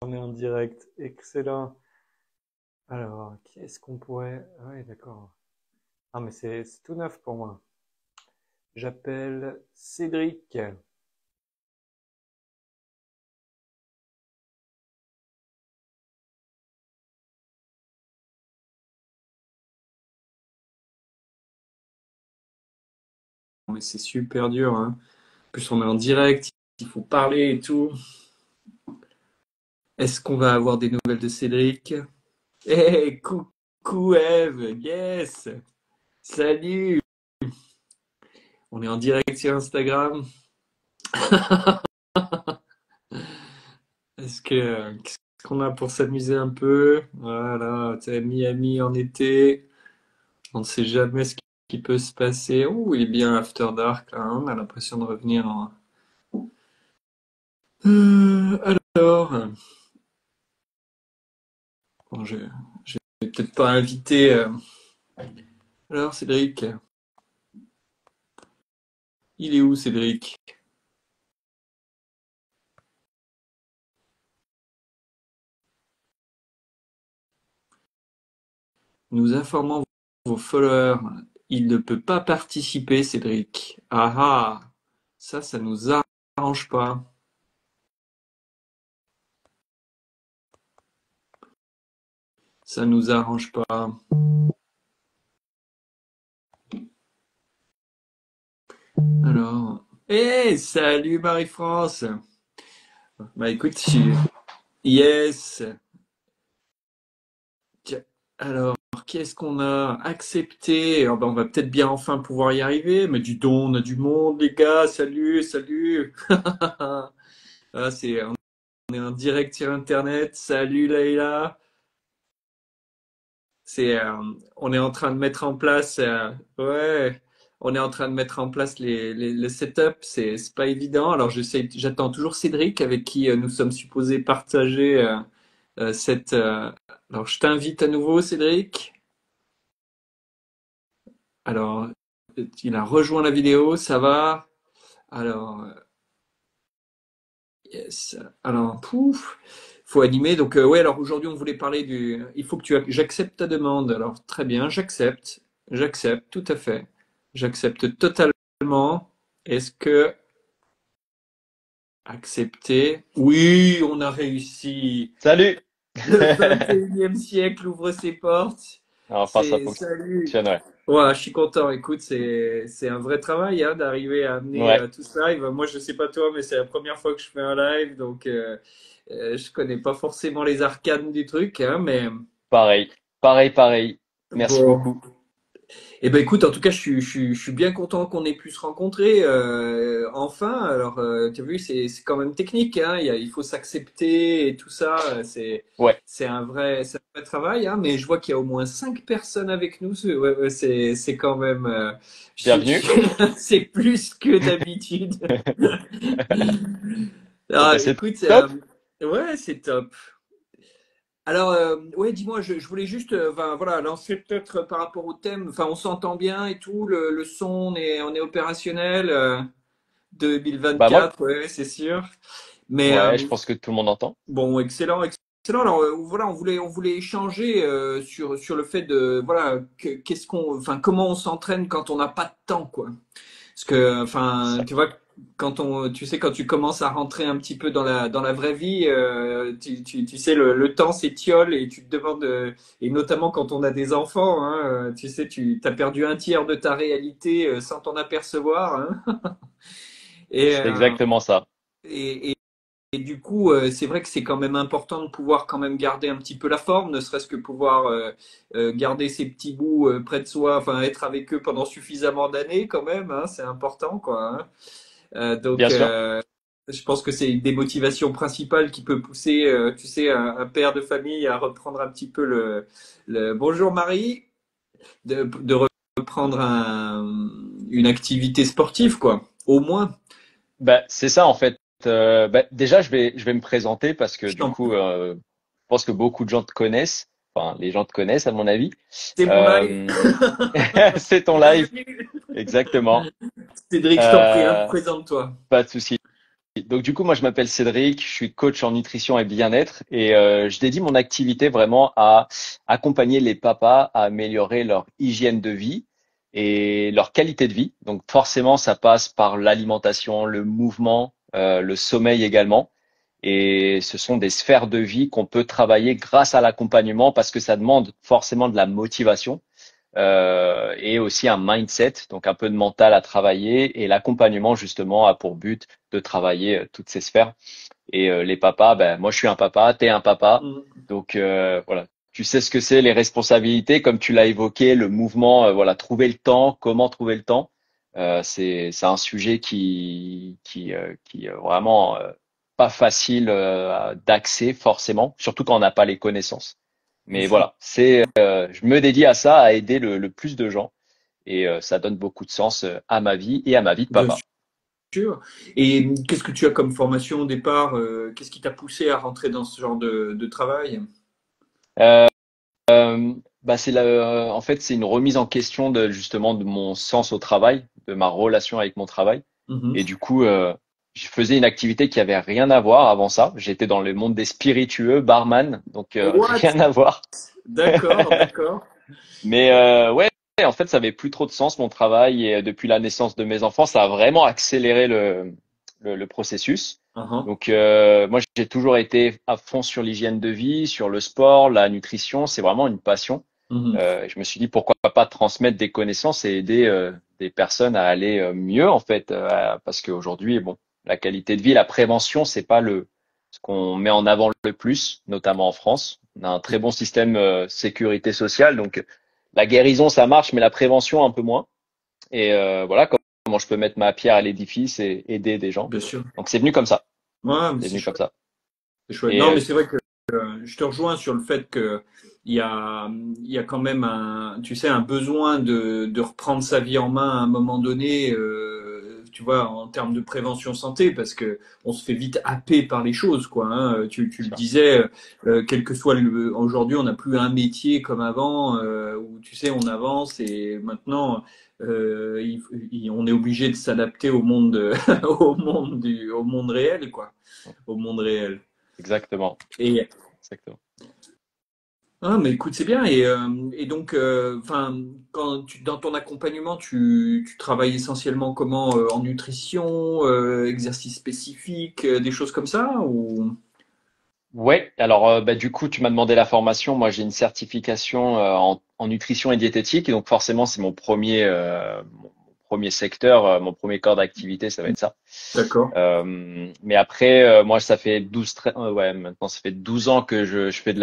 On est en direct, excellent. Alors, qui est-ce qu'on pourrait... Ah oui, d'accord. Ah, mais c'est tout neuf pour moi. J'appelle Cédric. Mais c'est super dur, hein. En plus, on est en direct, il faut parler et tout. Est-ce qu'on va avoir des nouvelles de Cédric? Hey, coucou Eve, yes! Salut! On est en direct sur Instagram. Qu'est-ce qu'on a pour s'amuser un peu? Voilà, tu sais, Miami en été. On ne sait jamais ce qui peut se passer. Oh, il est bien After Dark, là, hein. On a l'impression de revenir en... Alors, bon, je vais peut-être pas inviter... Alors, Cédric, il est où, Cédric? Nous informons vos followers. Il ne peut pas participer, Cédric. Ah ah, ça nous arrange pas. Ça nous arrange pas. Alors, hey, salut Marie-France. Bah écoute, yes. Tiens, alors, qu'est-ce qu'on a accepté? Alors, ben, on va peut-être bien enfin pouvoir y arriver, mais du don, on a du monde, les gars. Salut, salut. Ah, on est en direct sur Internet. Salut, Leïla. C'est, on est en train de mettre en place, ouais, on est en train de mettre en place le setup. C'est pas évident. Alors, j'attends toujours Cédric avec qui nous sommes supposés partager cette. Alors, je t'invite à nouveau, Cédric. Alors, il a rejoint la vidéo, ça va. Alors, yes. Alors, pouf, faut animer. Donc, ouais, alors aujourd'hui, on voulait parler du. Il faut que j'accepte ta demande. Alors, très bien, j'accepte. J'accepte, tout à fait. J'accepte totalement. Est-ce que accepter? Oui, on a réussi. Salut! Le 21e siècle ouvre ses portes. Enfin, ça C'est salut. fonctionne, ouais. Ouais, je suis content. Écoute, c'est un vrai travail hein, d'arriver à amener Ouais, tout ce live. Moi, je sais pas toi, mais c'est la première fois que je fais un live, donc je connais pas forcément les arcanes du truc, hein, mais pareil. Pareil, pareil. Merci bon. beaucoup. Eh ben écoute, en tout cas, je suis bien content qu'on ait pu se rencontrer enfin. Alors, tu as vu, c'est quand même technique, hein. Il faut s'accepter et tout ça. Ouais, C'est un vrai travail, hein. Mais je vois qu'il y a au moins 5 personnes avec nous. Ouais, ouais, c'est quand même, bienvenue. c'est plus que d'habitude. Bon, Ah, bah, c'est écoute, top. ouais, c'est top. Alors, ouais, dis-moi, je voulais juste, enfin, voilà, lancer peut-être par rapport au thème, enfin, on s'entend bien et tout, le son, on est opérationnel, Bah, moi, 2024, ouais, c'est sûr. Mais, ouais, je pense que tout le monde entend. bon, excellent, excellent. Alors, voilà, on voulait échanger sur le fait de, voilà, enfin, comment on s'entraîne quand on n'a pas de temps, quoi. Parce que, enfin, Ça. tu vois, tu sais, quand tu commences à rentrer un petit peu dans la vraie vie, tu sais, le temps s'étiole et tu te demandes, et notamment quand on a des enfants, hein, tu sais, tu as perdu un tiers de ta réalité sans t'en apercevoir, hein. Et, C'est euh, exactement ça. et, et du coup, c'est vrai que c'est quand même important de pouvoir quand même garder un petit peu la forme, ne serait-ce que pouvoir garder ces petits bouts près de soi, enfin être avec eux pendant suffisamment d'années quand même, hein, c'est important, quoi, hein. Bien Donc, sûr. je pense que c'est une des motivations principales qui peut pousser, tu sais, un père de famille à reprendre un petit peu bonjour Marie, de reprendre une activité sportive, quoi, au moins. Bah, c'est ça, en fait. Bah, déjà, je vais me présenter parce que Je du t'en coup, prie. je pense que beaucoup de gens te connaissent. Enfin, les gens te connaissent, à mon avis. C'est mon live. Euh, c'est ton live. Bienvenue. Exactement. Cédric, je t'en prie, hein, Euh, présente-toi. pas de souci. Donc du coup, moi je m'appelle Cédric, je suis coach en nutrition et bien-être et je dédie mon activité vraiment à accompagner les papas à améliorer leur hygiène de vie et leur qualité de vie. Donc forcément, ça passe par l'alimentation, le mouvement, le sommeil également. Et ce sont des sphères de vie qu'on peut travailler grâce à l'accompagnement parce que ça demande forcément de la motivation et aussi un mindset, donc un peu de mental à travailler. Et l'accompagnement, justement, a pour but de travailler toutes ces sphères. Et les papas, ben, moi, je suis un papa, t'es un papa. Mm. Donc, voilà. Tu sais ce que c'est, les responsabilités, comme tu l'as évoqué, le mouvement, voilà, trouver le temps, comment trouver le temps. C'est un sujet qui est vraiment pas facile d'accès, forcément, surtout quand on n'a pas les connaissances. Bien Mais sûr. voilà, je me dédie à ça, à aider le plus de gens, et ça donne beaucoup de sens à ma vie et à ma vie de Bien papa. sûr. Et qu'est-ce que tu as comme formation au départ? Qu'est-ce qui t'a poussé à rentrer dans ce genre de travail? Euh, Bah en fait, c'est une remise en question de justement de mon sens au travail, de ma relation avec mon travail. Mhm. Et du coup, je faisais une activité qui avait rien à voir avant ça. J'étais dans le monde des spiritueux, barman, donc What? rien à voir. D'accord, d'accord. Mais ouais, en fait, ça avait plus trop de sens mon travail et depuis la naissance de mes enfants, ça a vraiment accéléré le processus. Uhum. Donc moi, j'ai toujours été à fond sur l'hygiène de vie, sur le sport, la nutrition. C'est vraiment une passion. Mhm. Je me suis dit pourquoi pas transmettre des connaissances et aider des personnes à aller mieux en fait, parce qu'aujourd'hui, bon, la qualité de vie, la prévention, c'est pas le ce qu'on met en avant le plus, notamment en France. On a un très bon système sécurité sociale, donc la guérison ça marche, mais la prévention un peu moins. Et voilà comment je peux mettre ma pierre à l'édifice et aider des gens. Bien sûr. Donc c'est venu comme ça. Ouais, mais C'est c'est venu comme chouette. ça. C'est chouette. Et Non, mais c'est vrai que je te rejoins sur le fait que il y a quand même tu sais, un besoin de reprendre sa vie en main à un moment donné, tu vois, en termes de prévention santé, parce que on se fait vite happer par les choses, quoi. Hein. Tu le disais, quel que soit aujourd'hui, on n'a plus un métier comme avant, où tu sais, on avance et maintenant. On est obligé de s'adapter au monde, au monde réel, quoi, au monde réel. exactement, Et exactement. ah, mais écoute, c'est bien. Et donc, enfin, dans ton accompagnement, tu travailles essentiellement comment, en nutrition, exercice spécifique, des choses comme ça, ou? Ouais, alors bah, du coup, tu m'as demandé la formation. Moi, j'ai une certification en nutrition et diététique, et donc forcément, c'est mon premier secteur, mon premier corps d'activité, ça va être ça. D'accord. Mais après, moi, ça fait ouais, maintenant, ça fait 12 ans que je fais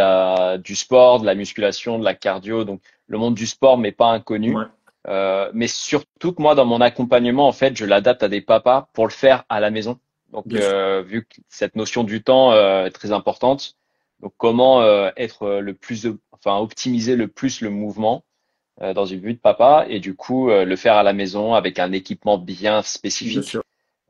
du sport, de la musculation, de la cardio, donc le monde du sport m'est pas inconnu. Ouais, Mais surtout que moi, dans mon accompagnement, en fait, je l'adapte à des papas pour le faire à la maison. Donc, bien sûr. vu que cette notion du temps est très importante, donc comment être enfin optimiser le plus le mouvement dans une vue de papa et du coup le faire à la maison avec un équipement bien Bien spécifique. sûr.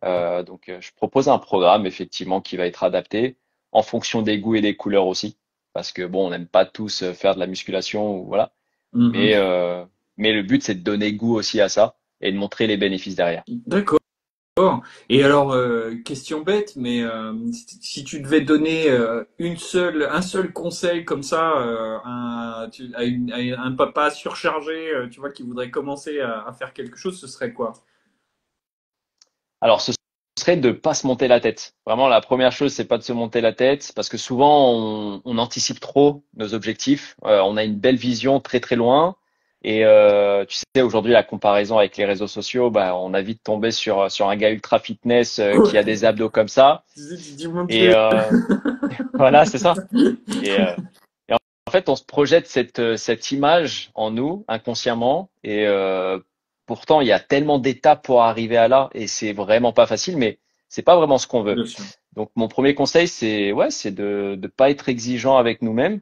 Donc, je propose un programme effectivement qui va être adapté en fonction des goûts et des couleurs aussi, parce que bon, on n'aime pas tous faire de la musculation ou voilà, Mhm. mais euh, mais le but c'est de donner goût aussi à ça et de montrer les bénéfices derrière. D'accord. Et alors, question bête, mais si tu devais donner un seul conseil comme ça à un papa surchargé, tu vois, qui voudrait commencer à faire quelque chose, ce serait quoi? Alors, ce serait de pas se monter la tête. Vraiment, la première chose, c'est pas de se monter la tête, parce que souvent, on anticipe trop nos objectifs. On a une belle vision très très loin. Et tu sais, aujourd'hui, la comparaison avec les réseaux sociaux, bah, on a vite tombé sur un gars ultra fitness qui a des abdos comme ça. Dis-moi Et plus. voilà, c'est ça. Et, euh, et en fait, on se projette cette image en nous inconsciemment. Et pourtant, il y a tellement d'étapes pour arriver à là, et c'est vraiment pas facile, mais c'est pas vraiment ce qu'on veut. Bien sûr. Donc, mon premier conseil, c'est de pas être exigeant avec nous-mêmes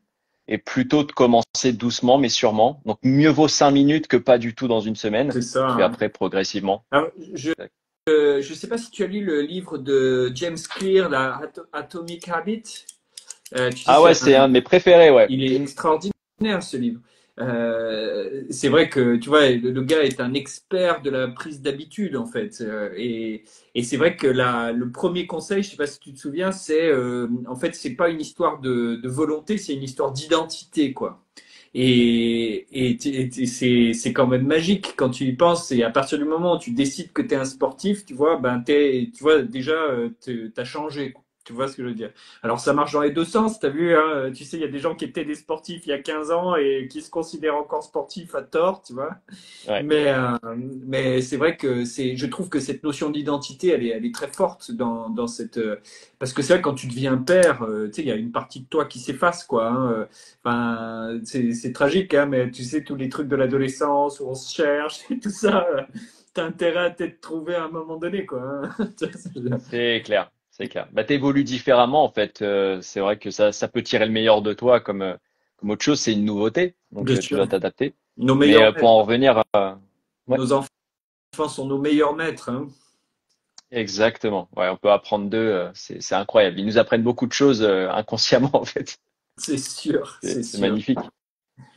et plutôt de commencer doucement mais sûrement. Donc, mieux vaut 5 minutes que pas du tout dans une semaine, C'est ça. puis Hein. après progressivement. Alors, je sais pas si tu as lu le livre de James Clear, la Atomic Habit. Tu sais, Ah ouais, c'est un de mes préférés, ouais. il est extraordinaire ce livre. c'est vrai que tu vois, le gars est un expert de la prise d'habitude en fait. Et c'est vrai que le premier conseil, je sais pas si tu te souviens, c'est en fait c'est pas une histoire de volonté, c'est une histoire d'identité quoi. C'est quand même magique quand tu y penses. Et à partir du moment où tu décides que tu es un sportif, tu vois, ben tu vois déjà, tu as changé. Tu vois ce que je veux dire? Alors ça marche dans les deux sens, t'as vu, hein, tu sais, il y a des gens qui étaient des sportifs il y a 15 ans et qui se considèrent encore sportifs à tort, tu vois. Ouais. Mais c'est vrai que je trouve que cette notion d'identité, elle est très forte dans cette, parce que c'est vrai que quand tu deviens père, tu sais, il y a une partie de toi qui s'efface, quoi. Hein, enfin, c'est tragique, hein, mais tu sais, tous les trucs de l'adolescence où on se cherche et tout ça, t'as intérêt à t'être trouvé à un moment donné, quoi. Hein. C'est clair, c'est clair. Bah, t'évolues différemment en fait. C'est vrai que ça peut tirer le meilleur de toi comme autre chose. C'est une nouveauté, donc Bien tu sûr. dois t'adapter. Nos Mais meilleurs pour maîtres, en revenir, ouais, nos enfants sont nos meilleurs maîtres, hein. exactement. Ouais, on peut apprendre d'eux. C'est incroyable. Ils nous apprennent beaucoup de choses inconsciemment en fait. C'est sûr, c'est C'est sûr. magnifique.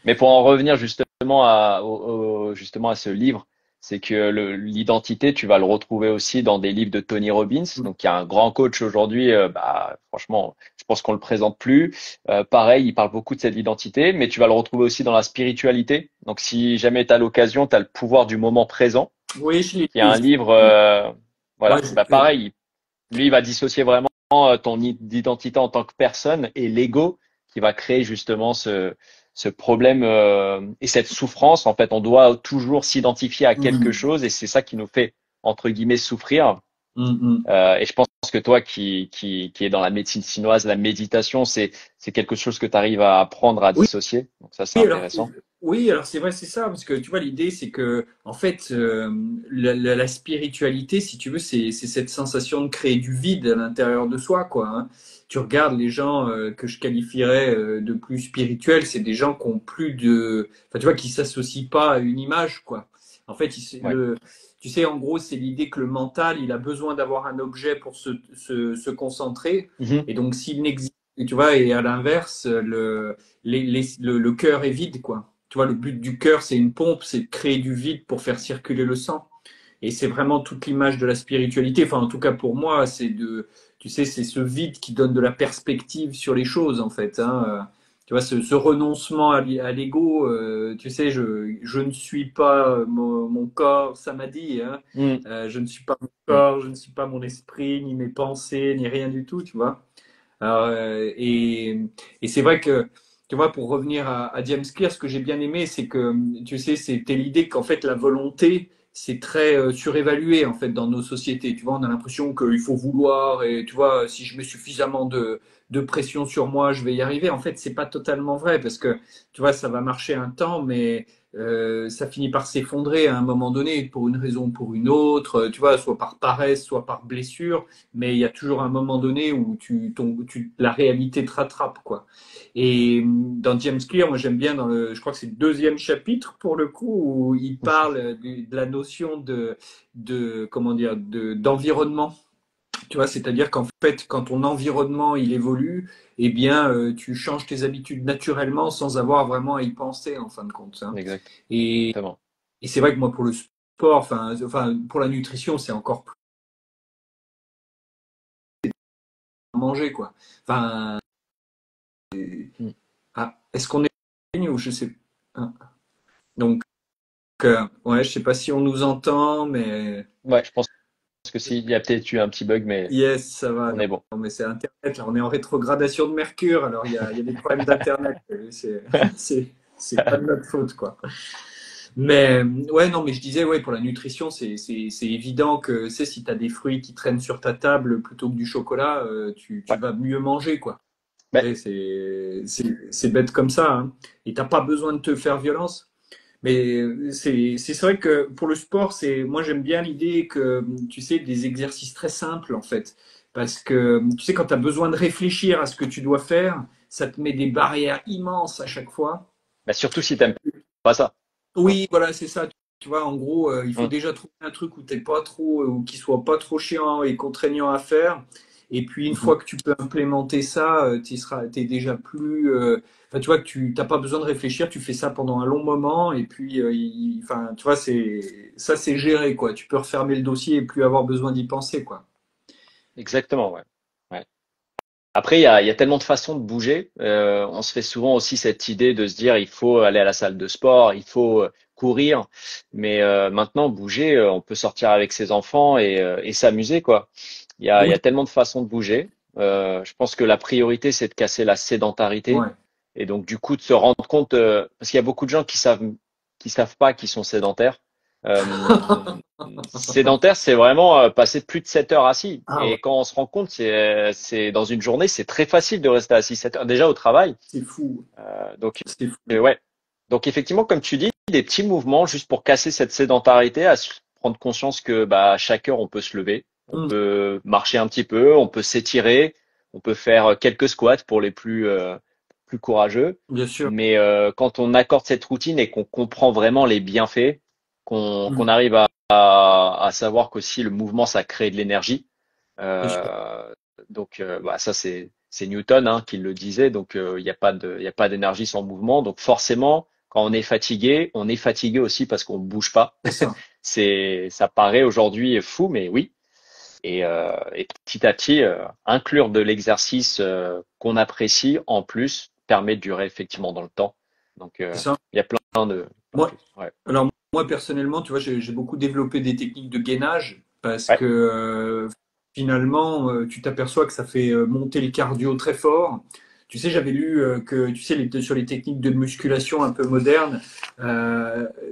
Mais pour en revenir justement justement à ce livre, c'est que l'identité, tu vas le retrouver aussi dans des livres de Tony Robbins, donc qui est un grand coach aujourd'hui. Bah, franchement, je pense qu'on le présente plus. Pareil, il parle beaucoup de cette identité, mais tu vas le retrouver aussi dans la spiritualité. Donc, si jamais tu as l'occasion, tu as le pouvoir du moment présent, Oui, je l'ai qui est lu un aussi. livre, Ouais, voilà. Bah, pareil, lui, il va dissocier vraiment ton identité en tant que personne et l'ego qui va créer justement ce problème et cette souffrance. En fait, on doit toujours s'identifier à quelque Mhm. chose et c'est ça qui nous fait, entre guillemets, souffrir. Mhm. Et je pense que toi qui est dans la médecine chinoise, la méditation, c'est quelque chose que tu arrives à apprendre à Oui, dissocier. Donc ça, c'est alors, intéressant. oui, alors c'est vrai, c'est ça, parce que tu vois, l'idée, c'est que, en fait, la spiritualité, si tu veux, c'est cette sensation de créer du vide à l'intérieur de soi, quoi. Hein. Tu regardes les gens que je qualifierais de plus spirituels, c'est des gens qui ont plus de, enfin, tu vois, qui s'associent pas à une image, quoi. En fait, Ouais. tu sais, en gros, c'est l'idée que le mental, il a besoin d'avoir un objet pour se concentrer, Mhm. et donc s'il n'existe, tu vois, et à l'inverse, le cœur est vide, quoi. Tu vois, le but du cœur, c'est une pompe, c'est de créer du vide pour faire circuler le sang. Et c'est vraiment toute l'image de la spiritualité. Enfin, en tout cas pour moi, tu sais, c'est ce vide qui donne de la perspective sur les choses, en fait. Hein. Tu vois, ce renoncement à l'ego, tu sais, je ne suis pas mon corps, ça m'a dit, hein. Mhm. Je ne suis pas mon Mhm. corps, je ne suis pas mon esprit, ni mes pensées, ni rien du tout, tu vois. Alors, et c'est vrai que, tu vois, pour revenir à James Clear, ce que j'ai bien aimé, c'est que, tu sais, c'était l'idée qu'en fait, la volonté, c'est très surévalué, en fait, dans nos sociétés. Tu vois, on a l'impression qu'il faut vouloir, et tu vois, si je mets suffisamment de pression sur moi, je vais y arriver. En fait, c'est pas totalement vrai, parce que, tu vois, ça va marcher un temps, mais ça finit par s'effondrer à un moment donné, pour une raison ou pour une autre, tu vois, soit par paresse, soit par blessure, mais il y a toujours un moment donné où la réalité te rattrape, quoi. Et dans James Clear, moi j'aime bien je crois que c'est le deuxième chapitre pour le coup, où il parle de la notion comment dire, d'environnement. Tu vois, c'est-à-dire qu'en fait, quand ton environnement il évolue, eh bien, tu changes tes habitudes naturellement sans avoir vraiment à y penser en fin de compte. Hein. Et, Exactement. et c'est vrai que moi pour le sport, enfin pour la nutrition, c'est encore plus manger quoi. Enfin, Mhm. ah, est-ce qu'on est en ligne ou je sais pas. Donc, ouais, je sais pas si on nous entend, mais Ouais, je pense que s'il y a peut-être eu un petit bug, mais yes, ça va. on Non, est bon. non, mais c'est Internet, là, on est en rétrogradation de Mercure, alors il y a des problèmes d'Internet. C'est pas de notre faute, quoi. Mais ouais, non, mais je disais, ouais, pour la nutrition, c'est évident que, tu sais, si tu as des fruits qui traînent sur ta table plutôt que du chocolat, tu Ouais. vas mieux manger, quoi. Mais Ouais, c'est bête comme ça, hein. Et t'as pas besoin de te faire violence. Mais c'est vrai que pour le sport, moi j'aime bien l'idée que tu sais des exercices très simples en fait, parce que tu sais quand tu as besoin de réfléchir à ce que tu dois faire, ça te met des barrières immenses à chaque fois. bah, surtout si t'aimes pas ça. Oui, voilà, c'est ça. Tu vois, en gros, il faut Mhm. déjà trouver un truc où t'es pas trop, ou qui soit pas trop chiant et contraignant à faire. Et puis une Mhm. fois que tu peux implémenter ça, t'es déjà plus, enfin, tu vois que tu t'as pas besoin de réfléchir, tu fais ça pendant un long moment et puis, enfin, tu vois, c'est géré quoi. Tu peux refermer le dossier et plus avoir besoin d'y penser quoi. Exactement, ouais. Ouais. Après, il y a tellement de façons de bouger. On se fait souvent aussi cette idée de se dire il faut aller à la salle de sport, il faut courir. Mais maintenant, bouger, on peut sortir avec ses enfants et s'amuser, quoi. Il y Oui, a tellement de façons de bouger. Je pense que la priorité, c'est de casser la sédentarité. ouais. Et donc, du coup, de se rendre compte, parce qu'il y a beaucoup de gens qui savent pas qu'ils sont sédentaires. Euh, Sédentaire, c'est vraiment passer plus de 7 heures assis. Ah ouais, Et quand on se rend compte, c'est dans une journée, c'est très facile de rester assis 7 heures déjà au travail. c'est fou, Donc, c'est fou. ouais. Donc, effectivement, comme tu dis, des petits mouvements juste pour casser cette sédentarité, à se prendre conscience que bah, à chaque heure, on peut se lever, on Hum, peut marcher un petit peu, on peut s'étirer, on peut faire quelques squats pour les plus courageux. bien sûr. Mais quand on accorde cette routine et qu'on comprend vraiment les bienfaits, qu'on Hum, arrive à savoir qu'aussi le mouvement, ça crée de l'énergie. bien sûr. Euh, donc, bah, ça, c'est Newton hein, qui le disait. Donc, il y a pas d'énergie sans mouvement. Donc, forcément, quand on est fatigué aussi parce qu'on bouge pas. C'est ça. Ça paraît aujourd'hui fou, mais oui. Et petit à petit, inclure de l'exercice qu'on apprécie en plus permet de durer effectivement dans le temps. Donc, C'est ça. il y a plein de Moi, choses. Ouais. alors moi personnellement, tu vois, j'ai beaucoup développé des techniques de gainage parce Ouais. que finalement, tu t'aperçois que ça fait monter le cardio très fort. Tu sais, j'avais lu que, tu sais, sur les techniques de musculation un peu modernes,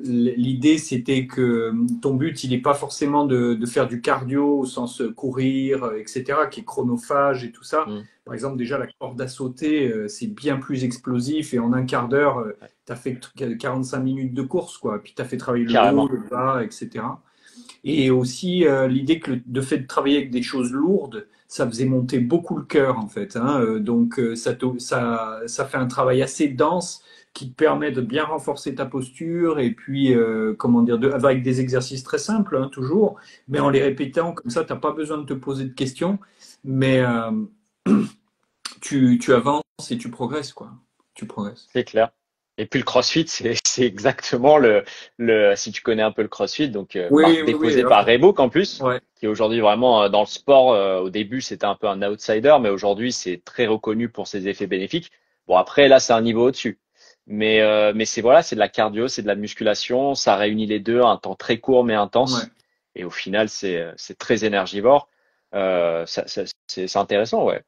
l'idée c'était que ton but, il n'est pas forcément de faire du cardio au sens courir, etc., qui est chronophage et tout ça. Mm. Par exemple, déjà, la corde à sauter, c'est bien plus explosif et en un quart d'heure, Ouais. tu as fait 45 minutes de course, quoi. Puis tu as fait travailler le haut, Carrément. le bas, etc. Et aussi l'idée que de fait de travailler avec des choses lourdes, ça faisait monter beaucoup le cœur, en fait. Hein. Donc ça fait un travail assez dense qui te permet de bien renforcer ta posture et puis, comment dire, avec des exercices très simples, hein, toujours, mais en les répétant, comme ça, tu n'as pas besoin de te poser de questions, mais tu avances et tu progresses, quoi. Tu progresses. C'est clair. Et puis le CrossFit, c'est exactement si tu connais un peu le CrossFit, donc Oui, marque oui, oui. déposée par Reebok en plus, Ouais. qui est aujourd'hui vraiment dans le sport. Au début, c'était un peu un outsider, mais aujourd'hui, c'est très reconnu pour ses effets bénéfiques. Bon, après, là, c'est un niveau au-dessus. Mais c'est voilà, c'est de la cardio, c'est de la musculation, ça réunit les deux, un temps très court mais Ouais. intense. Et au final, c'est très énergivore. C'est intéressant, ouais.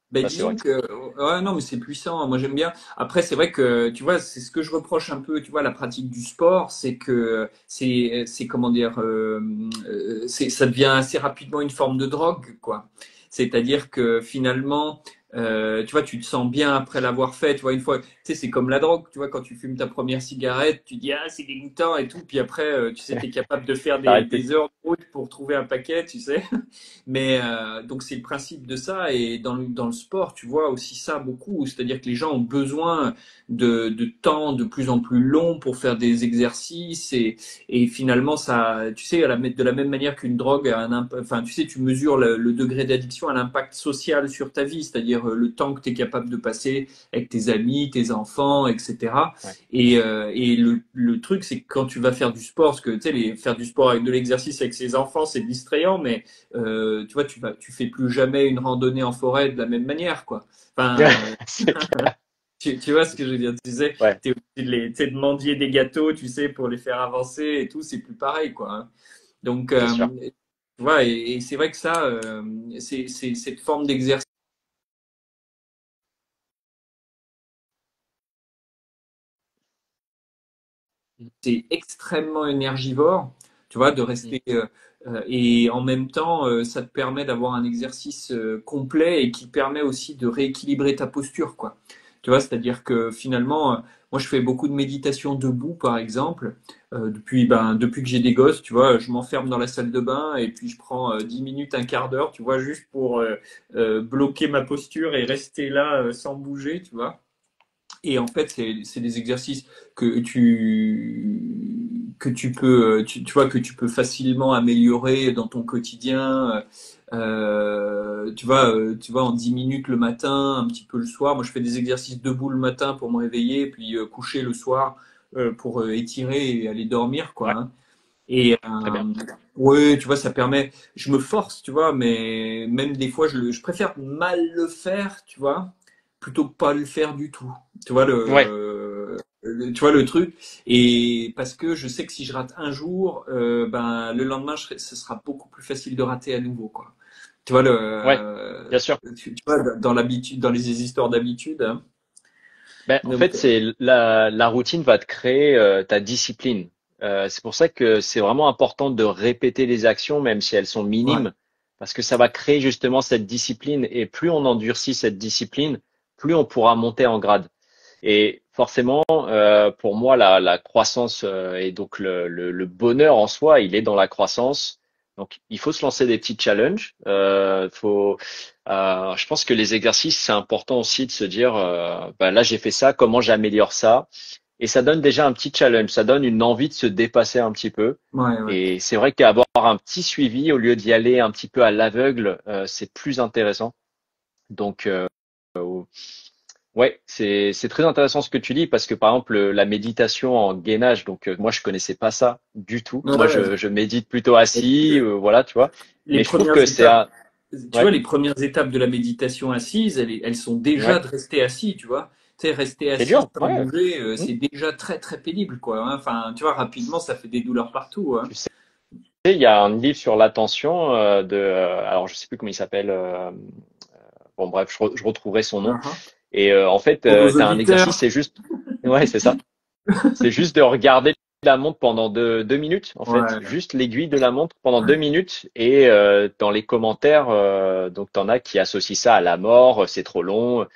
Ben, Ça, c'est vrai disons que que ouais, non mais c'est puissant, moi j'aime bien. Après c'est vrai que tu vois c'est ce que je reproche un peu tu vois à la pratique du sport, c'est que c'est comment dire ça devient assez rapidement une forme de drogue quoi. C'est-à-dire que finalement tu vois tu te sens bien après l'avoir fait, tu vois une fois tu sais c'est comme la drogue, tu vois quand tu fumes ta première cigarette, tu dis ah c'est dégoûtant et tout puis après tu sais tu es capable de faire t'arrêtes plus. des heures de route pour trouver un paquet, tu sais. Mais donc c'est le principe de ça et dans le sport tu vois aussi ça beaucoup, c'est-à-dire que les gens ont besoin de temps de plus en plus long pour faire des exercices et finalement ça, tu sais, de la même manière qu'une drogue a enfin tu sais tu mesures le degré d'addiction à l'impact social sur ta vie, c'est-à-dire le temps que tu es capable de passer avec tes amis, tes enfants, etc. Ouais. Et le truc c'est que quand tu vas faire du sport, parce que tu sais faire du sport avec de l'exercice avec ses enfants c'est distrayant, mais tu vois, tu fais plus jamais une randonnée en forêt de la même manière, quoi. Enfin, C'est clair. tu vois ce que je veux dire? Tu sais, Ouais, t'es obligé tu sais, de mendier des gâteaux, tu sais, pour les faire avancer et tout, c'est plus pareil, quoi. Hein. Donc, c'est sûr. tu vois, et c'est vrai que ça, c'est cette forme d'exercice, c'est extrêmement énergivore, tu vois, de Mm. rester. Et en même temps, ça te permet d'avoir un exercice complet et qui permet aussi de rééquilibrer ta posture, quoi. Tu vois, c'est-à-dire que finalement, moi, je fais beaucoup de méditation debout, par exemple, depuis que j'ai des gosses, tu vois, je m'enferme dans la salle de bain et puis je prends 10 minutes, un quart d'heure, tu vois, juste pour bloquer ma posture et rester là sans bouger, tu vois. Et en fait, c'est des exercices que tu vois, que tu peux facilement améliorer dans ton quotidien. Tu vois, en 10 minutes le matin, un petit peu le soir. Moi, je fais des exercices debout le matin pour me réveiller, puis coucher le soir pour étirer et aller dormir, quoi. Ouais, Hein. Et très bien. ouais, tu vois, ça permet. Je me force, tu vois, mais même des fois, je préfère mal le faire, tu vois, plutôt que pas le faire du tout. Tu vois Ouais, tu vois le truc. Et parce que je sais que si je rate un jour, ben le lendemain, ce sera beaucoup plus facile de rater à nouveau, quoi. Tu vois ouais, bien sûr. tu vois, dans l'habitude, dans les histoires d'habitude. Hein. Ben, en fait, Donc, c'est la routine va te créer ta discipline. C'est pour ça que c'est vraiment important de répéter les actions, même si elles sont ouais, minimes, parce que ça va créer justement cette discipline. Et plus on endurcit cette discipline, plus on pourra monter en grade. Et forcément, pour moi, la croissance et donc le bonheur en soi, il est dans la croissance. Donc, il faut se lancer des petits challenges. Je pense que les exercices, c'est important aussi de se dire, bah, là, j'ai fait ça, comment j'améliore ça? Et ça donne déjà un petit challenge, ça donne une envie de se dépasser un petit peu. ouais, ouais. Et c'est vrai qu'avoir un petit suivi au lieu d'y aller un petit peu à l'aveugle, c'est plus intéressant. Donc, ouais, c'est très intéressant ce que tu dis parce que par exemple la méditation en gainage, donc moi je connaissais pas ça du tout. Ouais, Moi ouais. je médite plutôt assis, voilà, tu vois. Les Mais je trouve premières que c'est étapes, un, tu vois, ouais, les premières étapes de la méditation assise, elles sont déjà ouais, de rester assis, tu vois. Tu sais, rester c'est assis dur, sans ouais. bouger, Hmm. c'est déjà très très pénible, quoi. Hein. Enfin, tu vois, rapidement, ça fait des douleurs partout. Hein. Tu sais, il y a un livre sur l'attention alors je sais plus comment il s'appelle. Bon bref, je retrouverai son nom. Uhum. Et en fait, Pour nos tu as un exercice, auditeurs, c'est juste, ouais, c'est ça. C'est juste de regarder la montre pendant 2 minutes, en fait, ouais. juste l'aiguille de la montre pendant 2 minutes. Et dans les commentaires, donc t'en as qui associent ça à la mort, c'est trop long.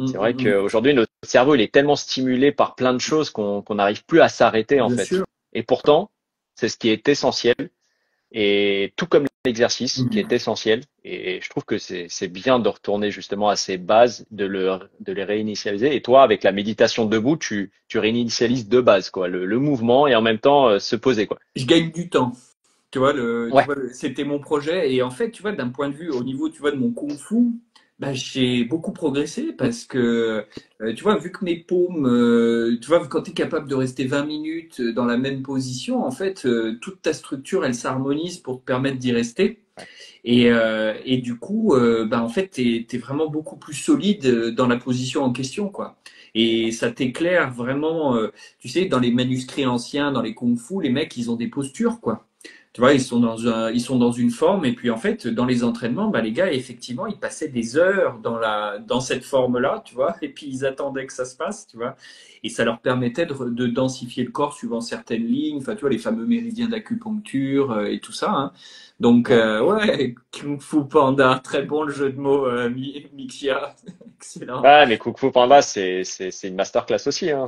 C'est vrai Mm. qu'aujourd'hui notre cerveau il est tellement stimulé par plein de choses qu'on n'arrive plus à s'arrêter en Bien fait. sûr. Et pourtant, c'est ce qui est essentiel. Et tout comme l'exercice qui est Mhm. essentiel. Et je trouve que c'est bien de retourner justement à ces bases, de les réinitialiser. Et toi, avec la méditation debout, tu réinitialises de base, quoi, le mouvement et en même temps se poser, quoi. Je gagne du temps. Tu Ouais, vois, c'était mon projet. Et en fait, tu vois, d'un point de vue, au niveau, tu vois, de mon kung-fu, bah, j'ai beaucoup progressé parce que, tu vois, vu que mes paumes, tu vois, quand tu es capable de rester 20 minutes dans la même position, en fait, toute ta structure, elle s'harmonise pour te permettre d'y rester. ouais, Et du coup, bah, en fait, t'es vraiment beaucoup plus solide dans la position en question, quoi. Et ça t'éclaire vraiment, tu sais, dans les manuscrits anciens, dans les kung-fu, les mecs, ils ont des postures, quoi. Tu vois, ils sont dans une forme, et puis en fait, dans les entraînements, bah, les gars, effectivement, ils passaient des heures dans cette forme-là, tu vois, et puis ils attendaient que ça se passe, tu vois, et ça leur permettait de densifier le corps suivant certaines lignes, enfin, tu vois, les fameux méridiens d'acupuncture et tout ça, hein. Donc, ouais. ouais, Kung Fu Panda, très bon le jeu de mots, Mikia, excellent. Ouais, mais Kung Panda, c'est une masterclass aussi, hein.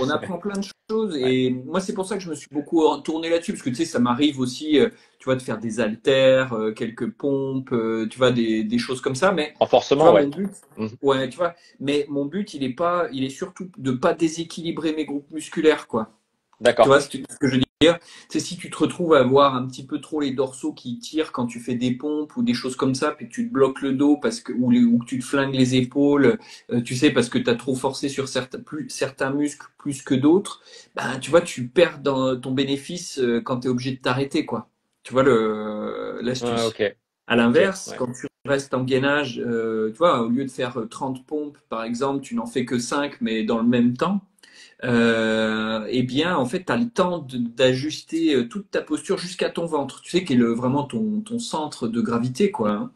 On apprend plein de choses et moi c'est pour ça que je me suis beaucoup tourné là-dessus parce que tu sais ça m'arrive aussi tu vois de faire des haltères, quelques pompes, tu vois des choses comme ça mais tu Renforcement, vois ouais. mon but Mhm. ouais tu vois mais mon but il est surtout de pas déséquilibrer mes groupes musculaires quoi. Tu D'accord. vois ce que je veux dire? C'est si tu te retrouves à avoir un petit peu trop les dorsaux qui tirent quand tu fais des pompes ou des choses comme ça, puis que tu te bloques le dos parce que ou que tu te flingues les épaules, tu sais parce que tu as trop forcé sur certains muscles plus que d'autres, ben tu vois tu perds dans ton bénéfice quand tu es obligé de t'arrêter quoi. Tu vois le Ouais, l'astuce. ok, À ok, l'inverse, ouais. quand tu restes en gainage, tu vois, au lieu de faire 30 pompes par exemple, tu n'en fais que 5 mais dans le même temps eh bien, en fait, tu as le temps d'ajuster toute ta posture jusqu'à ton ventre. Tu sais, qui est vraiment ton centre de gravité, quoi. Hein.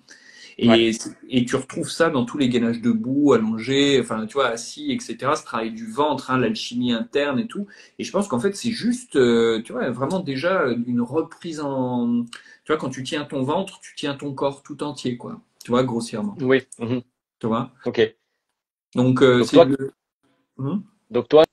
Ouais, Et tu retrouves ça dans tous les gainages debout, allongés, enfin, tu vois, assis, etc. Ce travail du ventre, hein, l'alchimie interne et tout. Et je pense qu'en fait, c'est juste, tu vois, vraiment déjà une reprise en... Tu vois, quand tu tiens ton ventre, tu tiens ton corps tout entier, quoi. Tu vois, grossièrement. oui, mhm. Tu vois. Ok. Donc, Donc c'est toi, le... Hmm. donc toi,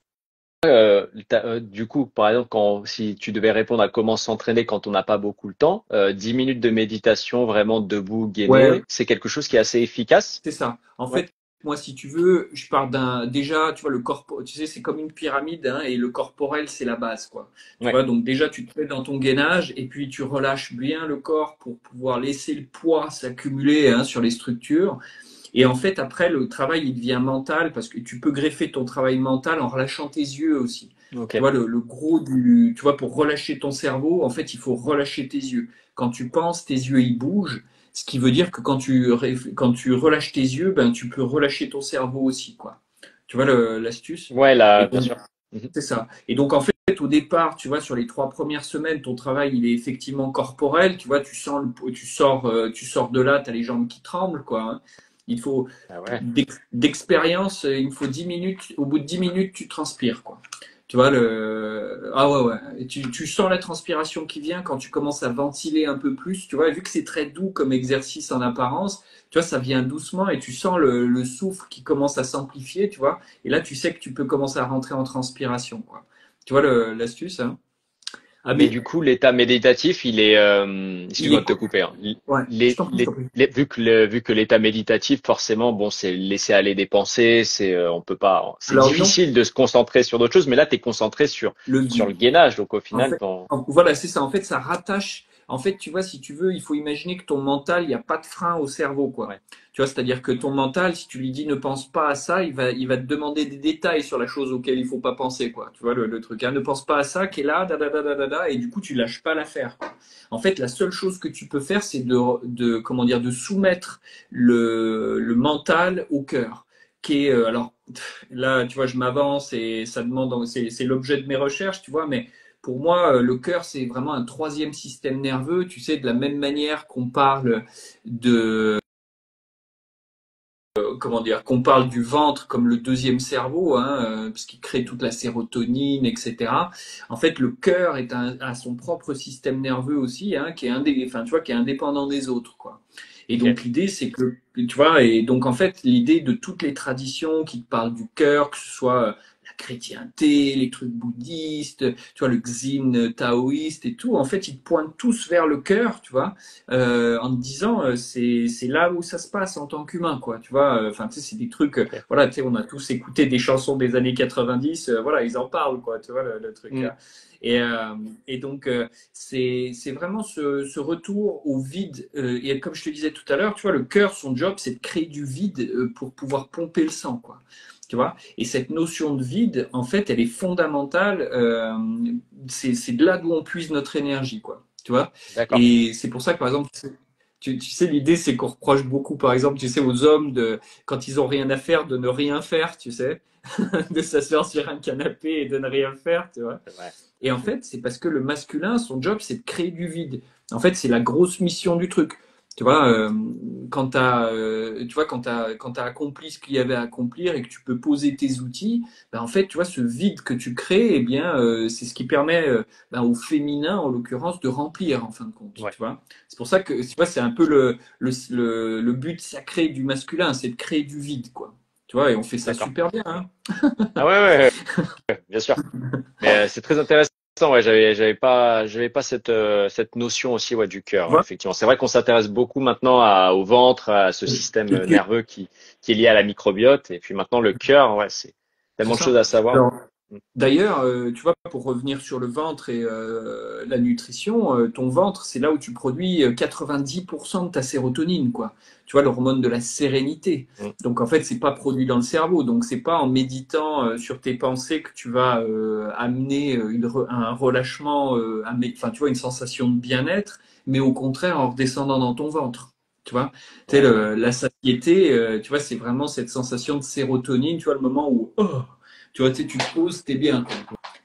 du coup, par exemple, si tu devais répondre à comment s'entraîner quand on n'a pas beaucoup le temps, 10 minutes de méditation vraiment debout, Ouais, gainé, c'est quelque chose qui est assez efficace. c'est ça. En Ouais. fait, moi, si tu veux, je pars déjà, tu vois, le corps, tu sais, c'est comme une pyramide, hein, et le corporel, c'est la base, quoi. Tu Ouais. vois, donc déjà, tu te mets dans ton gainage, et puis tu relâches bien le corps pour pouvoir laisser le poids s'accumuler, hein, sur les structures. Et en fait, après, le travail, il devient mental, parce que tu peux greffer ton travail mental en relâchant tes yeux aussi. Tu Ok. vois, le gros tu vois, pour relâcher ton cerveau, en fait, il faut relâcher tes yeux. Quand tu penses, tes yeux, ils bougent. Ce qui veut dire que quand tu relâches tes yeux, ben, tu peux relâcher ton cerveau aussi, quoi. Tu vois l'astuce? Ouais, là, Et bien donc, sûr. Mhm. c'est ça. Et donc, en fait, au départ, tu vois, sur les 3 premières semaines, ton travail, il est effectivement corporel. Tu vois, tu sors de là, tu as les jambes qui tremblent, quoi, hein. Il faut, Ah ouais. d'expérience, il me faut 10 minutes. Au bout de 10 minutes, tu transpires, quoi. Tu vois, ah ouais, ouais. Et tu sens la transpiration qui vient quand tu commences à ventiler un peu plus. Tu vois, vu que c'est très doux comme exercice en apparence, tu vois, ça vient doucement et tu sens le souffle qui commence à s'amplifier, tu vois. Et là, tu sais que tu peux commencer à rentrer en transpiration, quoi. Tu vois l'astuce, hein? Ah, Mais mais du coup, l'état méditatif, il est, il excuse-moi est de te quoi? couper, hein. Ouais, je t'en prie, je t'en prie. Vu que l'état méditatif, forcément, bon, c'est laisser aller des pensées, on peut pas, c'est Alors non, difficile de se concentrer sur d'autres choses, mais là, tu es concentré le sur vide. le gainage, donc au En final, fait, voilà, c'est ça. En fait, ça rattache. En fait, tu vois, si tu veux, il faut imaginer que ton mental, il n'y a pas de frein au cerveau, quoi. ouais, Tu vois, c'est-à-dire que ton mental, si tu lui dis ne pense pas à ça, il va te demander des détails sur la chose auquel il faut pas penser, quoi. Tu vois, le truc, hein. Ne pense pas à ça, qui est là, da, et du coup, tu lâches pas l'affaire, quoi. En fait, la seule chose que tu peux faire, c'est comment dire, de soumettre le mental au cœur, qui est, alors, là, tu vois, je m'avance et ça demande, c'est l'objet de mes recherches, tu vois, mais pour moi, le cœur, c'est vraiment un troisième système nerveux. Tu sais, de la même manière qu'on parle de, comment dire, qu'on parle du ventre comme le deuxième cerveau, hein, puisqu'il crée toute la sérotonine, etc. En fait, le cœur a son propre système nerveux aussi, hein, enfin, tu vois, qui est indépendant des autres, quoi. Et ok, donc l'idée, c'est que, tu vois, et donc en fait, l'idée de toutes les traditions qui parlent du cœur, que ce soit la chrétienté, les trucs bouddhistes, tu vois, le Xin taoïste et tout, en fait, ils pointent tous vers le cœur, tu vois, en te disant c'est là où ça se passe en tant qu'humain, quoi, tu vois. Enfin, tu sais, c'est des trucs, ok. voilà, tu sais, on a tous écouté des chansons des années 90, voilà, ils en parlent, quoi, tu vois, le truc. Hmm, Hein. Et, euh, et donc, c'est vraiment ce retour au vide. Et comme je te disais tout à l'heure, tu vois, le cœur, son job, c'est de créer du vide pour pouvoir pomper le sang, quoi. Tu vois, et cette notion de vide, en fait, elle est fondamentale. C'est de là d'où on puise notre énergie, quoi. Tu vois, d'accord. et c'est pour ça que, par exemple, tu sais, l'idée, c'est qu'on reproche beaucoup, par exemple, tu sais, aux hommes quand ils ont rien à faire, de ne rien faire, tu sais, de s'asseoir sur un canapé et de ne rien faire, tu vois. C'est vrai. Et en fait, c'est parce que le masculin, son job, c'est de créer du vide. En fait, c'est la grosse mission du truc. Tu vois, tu vois, quand t'as accompli ce qu'il y avait à accomplir et que tu peux poser tes outils, ben en fait, tu vois, ce vide que tu crées, eh bien, c'est ce qui permet ben, au féminin, en l'occurrence, de remplir, en fin de compte. Ouais, Tu vois, c'est pour ça que, tu vois, c'est un peu le but sacré du masculin, c'est de créer du vide, quoi. Tu vois, et on fait ça d'accord. super bien, hein. Ah ouais, ouais, ouais, bien sûr. Mais c'est très intéressant. Ouais, j'avais pas cette notion aussi, ouais, du cœur. Tu Ouais, vois. effectivement, c'est vrai qu'on s'intéresse beaucoup maintenant au ventre, à ce système Et puis, nerveux qui est lié à la microbiote. Et puis maintenant, le cœur, ouais, c'est c'est tellement de choses ça. à savoir. Alors, Mm. d'ailleurs, tu vois, pour revenir sur le ventre et la nutrition, ton ventre, c'est là où tu produis 90% de ta sérotonine, quoi. Tu vois, l'hormone de la sérénité. Mm. Donc, en fait, c'est pas produit dans le cerveau. Donc, c'est pas en méditant sur tes pensées que tu vas amener un relâchement, enfin, tu vois, une sensation de bien-être, mais au contraire en redescendant dans ton ventre. Tu vois, tu sais, Ouais. la satiété, tu vois, c'est vraiment cette sensation de sérotonine, tu vois, le moment où, oh, tu vois, tu te poses, t'es bien.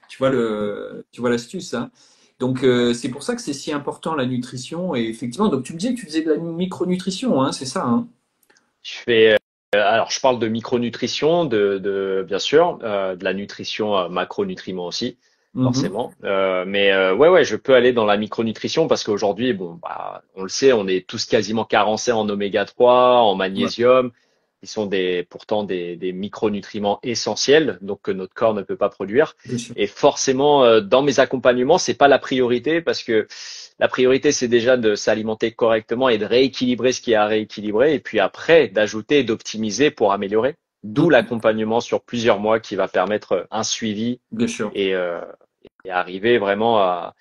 Tu vois l'astuce, hein. Donc c'est pour ça que c'est si important la nutrition. Et effectivement, donc tu me disais que tu faisais de la micronutrition, hein, c'est ça, hein. Je fais, alors, je parle de micronutrition, bien sûr, de la nutrition macronutriments aussi, Mhm. forcément. Mais ouais, ouais, je peux aller dans la micronutrition parce qu'aujourd'hui, bon, bah, on le sait, on est tous quasiment carencés en oméga 3, en Ouais, magnésium. qui sont pourtant des micronutriments essentiels, donc que notre corps ne peut pas produire. bien sûr. Et forcément, dans mes accompagnements, c'est pas la priorité parce que la priorité, c'est déjà de s'alimenter correctement et de rééquilibrer ce qui est à rééquilibrer, et puis après, d'ajouter et d'optimiser pour améliorer. D'où Mm, l'accompagnement sur plusieurs mois qui va permettre un suivi bien sûr. et, euh, et arriver vraiment à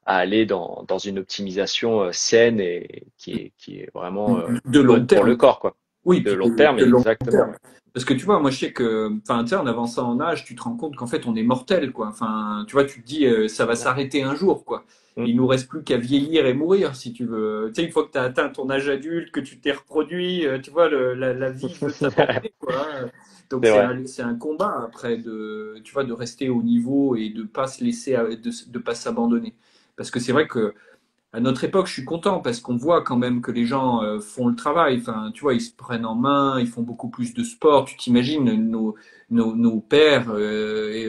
aller dans une optimisation saine et qui est vraiment De long bonne pour le terme. corps, quoi. Oui, De puis long terme, de long exactement. terme. Parce que tu vois, moi je sais que, enfin, tu sais, en avançant en âge, tu te rends compte qu'en fait on est mortel, quoi. Enfin, tu vois, tu te dis, ça va Ouais. s'arrêter un jour, quoi. Mm. Il nous reste plus qu'à vieillir et mourir, si tu veux. Tu sais, une fois que tu as atteint ton âge adulte, que tu t'es reproduit, tu vois, la vie veut t'abandonner, quoi, hein. Donc C'est vrai. c'est un combat après de, tu vois, de rester au niveau et de pas se laisser, de pas s'abandonner. Parce que c'est vrai que à notre époque, je suis content parce qu'on voit quand même que les gens font le travail. Enfin, tu vois, ils se prennent en main, ils font beaucoup plus de sport. Tu t'imagines nos pères,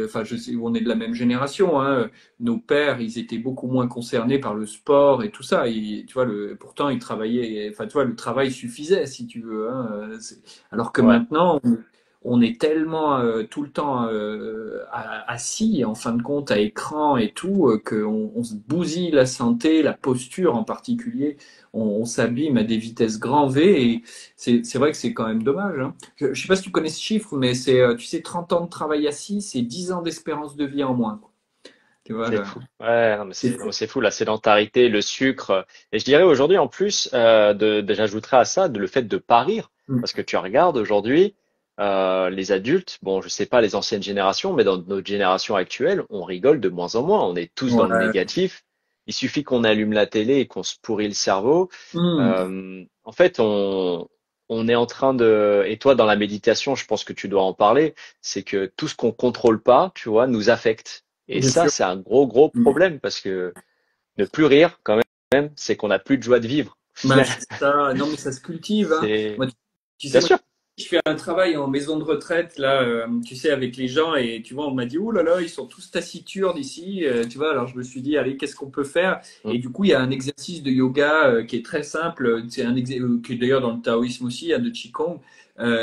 enfin, je sais, on est de la même génération, hein, nos pères, ils étaient beaucoup moins concernés par le sport et tout ça. Tu vois, pourtant, ils travaillaient. Enfin, tu vois, le travail suffisait, si tu veux, hein, alors que Ouais. maintenant, on est tellement tout le temps assis, en fin de compte, à écran et tout, qu'on se bousille la santé, la posture en particulier. On s'abîme à des vitesses grand V et c'est vrai que c'est quand même dommage, hein. Je ne sais pas si tu connais ce chiffre, mais c'est, tu sais, 30 ans de travail assis, c'est 10 ans d'espérance de vie en moins, quoi. Tu vois, C'est fou. Ouais, c'est non, mais fou. c'est fou, la sédentarité, le sucre. Et je dirais aujourd'hui, en plus, j'ajouterais à ça le fait de pas rire. Mm. Parce que tu regardes aujourd'hui, les adultes, bon, je sais pas les anciennes générations, mais dans notre génération actuelle, on rigole de moins en moins. On est tous dans le Ouais. négatif. Il suffit qu'on allume la télé et qu'on se pourrit le cerveau. Mm. En fait, on est en train et toi, dans la méditation, je pense que tu dois en parler, c'est que tout ce qu'on contrôle pas, tu vois, nous affecte. Et Bien ça, sûr. c'est un gros, gros Mm. problème parce que ne plus rire, quand même, c'est qu'on n'a plus de joie de vivre. Au Ben, final, c'est ça. Non, mais ça se cultive, hein. c'est, Moi, tu sais, bien moi, sûr. je fais un travail en maison de retraite, là, tu sais, avec les gens, et tu vois, on m'a dit, oh là là, ils sont tous taciturnes ici, tu vois, alors je me suis dit, allez, qu'est-ce qu'on peut faire? Mm. Et du coup, il y a un exercice de yoga qui est très simple, c'est qui est d'ailleurs dans le taoïsme aussi, hein, de Qigong,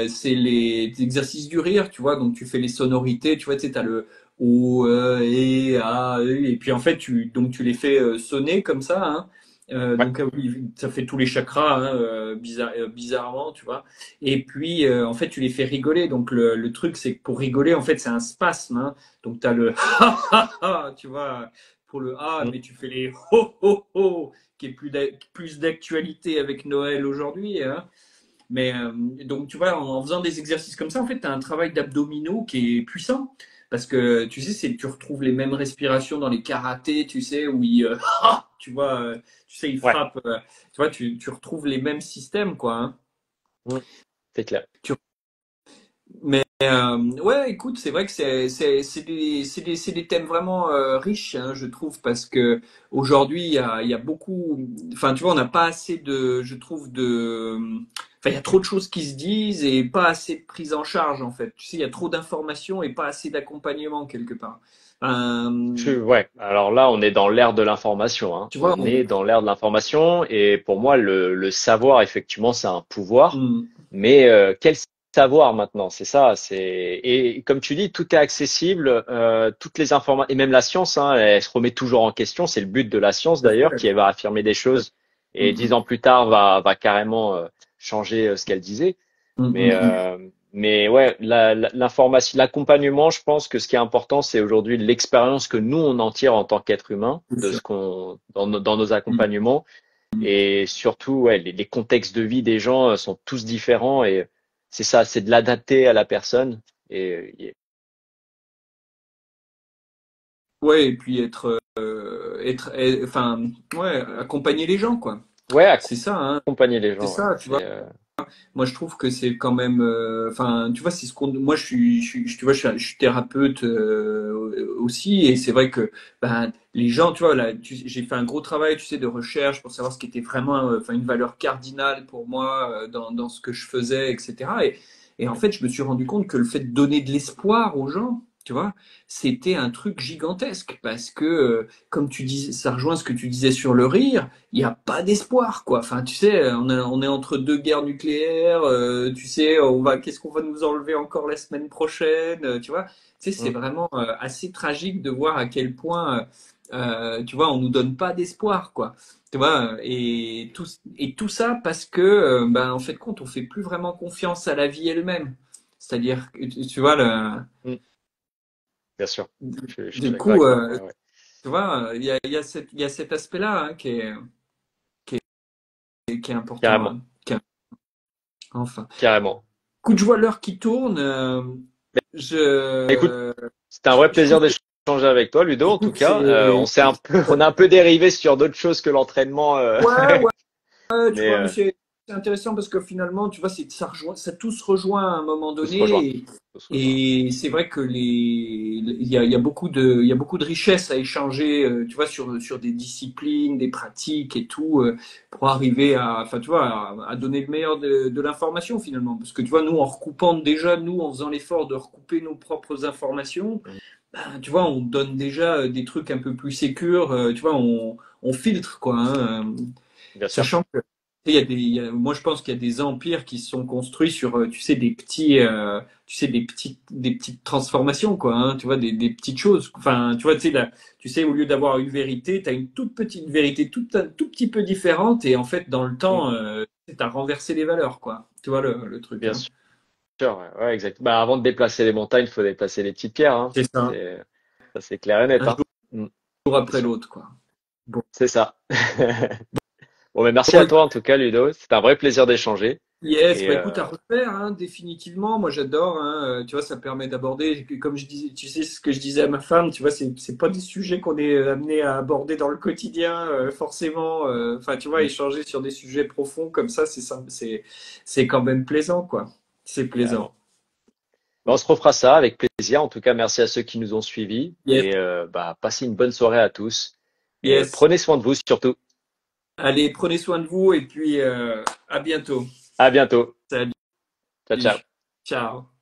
c'est les exercices du rire, tu vois, donc tu fais les sonorités, tu vois, tu sais, t'as le o, et, a, et puis en fait, donc tu les fais sonner comme ça, hein. Ouais. Donc oui, ça fait tous les chakras, hein, bizarrement, tu vois. Et puis en fait tu les fais rigoler. Donc le truc c'est que pour rigoler en fait c'est un spasme, hein. Donc tu as le ha ha ha, tu vois, pour le ha, Mm. mais tu fais les ho ho ho, qui est plus d'actualité avec Noël aujourd'hui, hein. Mais donc, tu vois, en faisant des exercices comme ça, en fait, tu as un travail d'abdominaux qui est puissant. Parce que, tu sais, tu retrouves les mêmes respirations dans les karatés, tu sais, où tu vois, tu sais, ils Ouais. frappent, tu vois, tu retrouves les mêmes systèmes, quoi, hein. Mm. C'est clair. Mais ouais, écoute, c'est vrai que c'est des thèmes vraiment riches, hein, je trouve, parce que aujourd'hui il y a beaucoup, enfin tu vois, on n'a pas assez de, je trouve enfin il y a trop de choses qui se disent et pas assez de prise en charge en fait. Tu sais, il y a trop d'informations et pas assez d'accompagnement quelque part. Ouais. Alors là, on est dans l'ère de l'information, hein. Tu vois, On est dans l'ère de l'information et pour moi, le savoir, effectivement, c'est un pouvoir. hmm, Mais quel savoir maintenant? C'est ça. Et comme tu dis, tout est accessible, toutes les informations et même la science, hein, elle se remet toujours en question. C'est le but de la science tout à d'ailleurs, fait. qui va affirmer des choses Hmm, et dix hmm, ans plus tard va carrément changer ce qu'elle disait. hmm, Mais hmm, hmm. euh, mais ouais, l'information, l'accompagnement, je pense que ce qui est important, c'est aujourd'hui l'expérience que nous on en tire en tant qu'être humain Bien de sûr. ce qu'on dans nos Hmm. accompagnements et surtout ouais, les contextes de vie des gens sont tous différents et c'est ça, c'est de l'adapter à la personne et Ouais, et puis enfin, ouais, accompagner les gens, quoi. ouais, C'est ça, hein. accompagner les C'est gens. Ouais, ça, tu vois. Moi, je trouve que c'est quand même, enfin, tu vois, c'est ce qu'on. Moi, tu vois, je suis thérapeute aussi, et c'est vrai que, ben, les gens, tu vois, là, j'ai fait un gros travail, tu sais, de recherche pour savoir ce qui était vraiment, enfin, une valeur cardinale pour moi dans ce que je faisais, etc. Et en fait, je me suis rendu compte que le fait de donner de l'espoir aux gens, tu vois, c'était un truc gigantesque parce que, comme tu dis, ça rejoint ce que tu disais sur le rire, il n'y a pas d'espoir, quoi. Enfin, tu sais, on est entre deux guerres nucléaires, tu sais, qu'est-ce qu'on va nous enlever encore la semaine prochaine, tu vois. Tu sais, c'est Mm. vraiment assez tragique de voir à quel point, tu vois, on nous donne pas d'espoir, quoi. Tu vois, et tout ça parce que, ben, en fait, compte, on fait plus vraiment confiance à la vie elle-même. C'est-à-dire, que, tu vois, Mm. Bien sûr. Je suis du d'accord coup, avec toi. Ouais, ouais. tu vois, il y a cet aspect-là hein, qui est important. Carrément. Hein, enfin, Carrément. coup de joie l'heure qui tourne. Écoute, Je, c'était un vrai je trouve plaisir que, d'échanger avec toi, Ludo. En tout écoute, cas, on a un peu dérivé sur d'autres choses que l'entraînement, ouais, ouais, ouais, tu mais vois, mais c'est intéressant parce que finalement, tu vois, ça rejoint, ça tous rejoint à un moment tout se rejoint. donné. Tout se rejoint. Et c'est vrai que il y a beaucoup il y a beaucoup de richesses à échanger, tu vois, sur des disciplines, des pratiques et tout, pour arriver à, enfin, tu vois, à donner le meilleur de l'information finalement. Parce que tu vois, nous, en recoupant déjà, nous, en faisant l'effort de recouper nos propres informations, Mm. ben, tu vois, on donne déjà des trucs un peu plus sécures, tu vois, on filtre, quoi, hein, Bien sûr. sachant que moi je pense qu'il y a des empires qui se sont construits sur, tu sais, tu sais, des petites transformations, quoi, hein, tu vois, des petites choses. Enfin, tu vois, tu sais, tu sais, au lieu d'avoir une vérité, tu as une toute petite vérité, un tout petit peu différente, et en fait, dans le Mm. temps, tu as renversé les valeurs, quoi. Tu vois le truc, Bien hein. sûr. Ouais, ouais, exact. Bah, avant de déplacer les montagnes, il faut déplacer les petites pierres, hein. C'est ça. Ça, c'est clair et net, Un hein. Mm. jour C'est après sûr. l'autre, quoi. Bon. C'est ça. Bon, mais merci Bon, à toi écoute, en tout cas, Ludo. C'était un vrai plaisir d'échanger. yes, Et bah écoute, à refaire, hein, définitivement. Moi, j'adore, hein, tu vois, ça permet d'aborder, comme je disais, tu sais, ce que je disais à ma femme, tu vois, c'est pas des sujets qu'on est amené à aborder dans le quotidien, forcément. Enfin, tu vois, mm, échanger sur des sujets profonds comme ça, c'est quand même plaisant, quoi. C'est plaisant. carrément. Bah, on se refera ça avec plaisir. En tout cas, merci à ceux qui nous ont suivis. Yes, Et bah, passez une bonne soirée à tous. Et yes. prenez soin de vous surtout. Allez, prenez soin de vous et puis à bientôt. À bientôt. Salut. Ciao, ciao. Ciao.